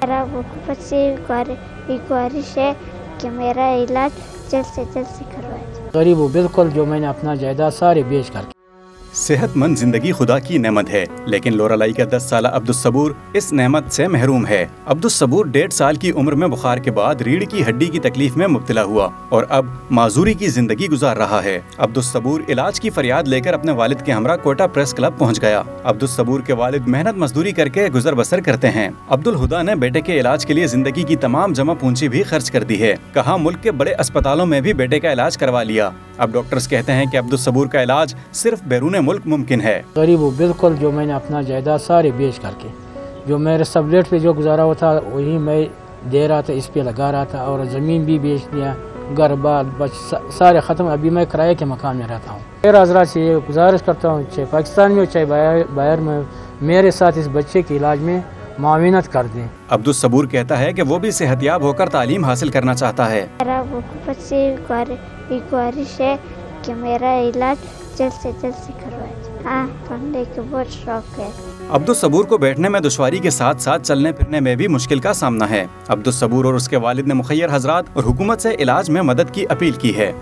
मेरा हुकूमत से गुजारिश है कि मेरा इलाज जल्द से करवाया जाए। गरीब हूँ बिल्कुल, जो मैंने अपना जायदाद सारे बेच कर। सेहतमंद जिंदगी खुदा की नेमत है, लेकिन लोरालाई का 10 साला अब्दुस्सबूर इस नेमत से महरूम है। अब्दुस्सबूर 1.5 साल की उम्र में बुखार के बाद रीढ़ की हड्डी की तकलीफ में मुब्तला हुआ और अब माजूरी की जिंदगी गुजार रहा है। अब्दुस्सबूर इलाज की फरियाद लेकर अपने वालिद के हमरा कोटा प्रेस क्लब पहुंच गया। अब्दुस्सबूर के वालिद मेहनत मजदूरी करके गुजर बसर करते हैं। अब्दुल हुदा ने बेटे के इलाज के लिए जिंदगी की तमाम जमा पूंजी भी खर्च कर दी है। कहा मुल्क के बड़े अस्पतालों में भी बेटे का इलाज करवा लिया। अब डॉक्टर्स कहते हैं कि अब्दुस्सबूर का इलाज सिर्फ बैरून मुल्क मुमकिन है। गरीब हूँ बिल्कुल, जो मैंने अपना जायदाद सारे बेच करके, जो मेरे सबलेट पे जो गुजारा हुआ था वही मैं दे रहा था, इस पे लगा रहा था, और ज़मीन भी बेच दिया, घर बार बच सारे ख़त्म। अभी मैं किराए के मकान में रहता हूँ। मेरा हज़रात से ये गुजारिश करता हूँ, चाहे पाकिस्तान में हो चाहे बाहर में, मेरे साथ इस बच्चे के इलाज में माविनत कर दें। अब्दुस्सबूर कहता है कि वो भी सेहतियाब होकर तालीम हासिल करना चाहता है। मेरा हुकूमत से गुजारिश है कि मेरा इलाज जल्द से करवाया जाए। हाँ, पढ़ने का बहुत शौक है। अब्दुस्सबूर को बैठने में दुश्वारी के साथ साथ चलने फिरने में भी मुश्किल का सामना है। अब्दुस्सबूर और उसके वालिद ने मुखय्यर हजरात और हुकूमत से इलाज में मदद की अपील की है।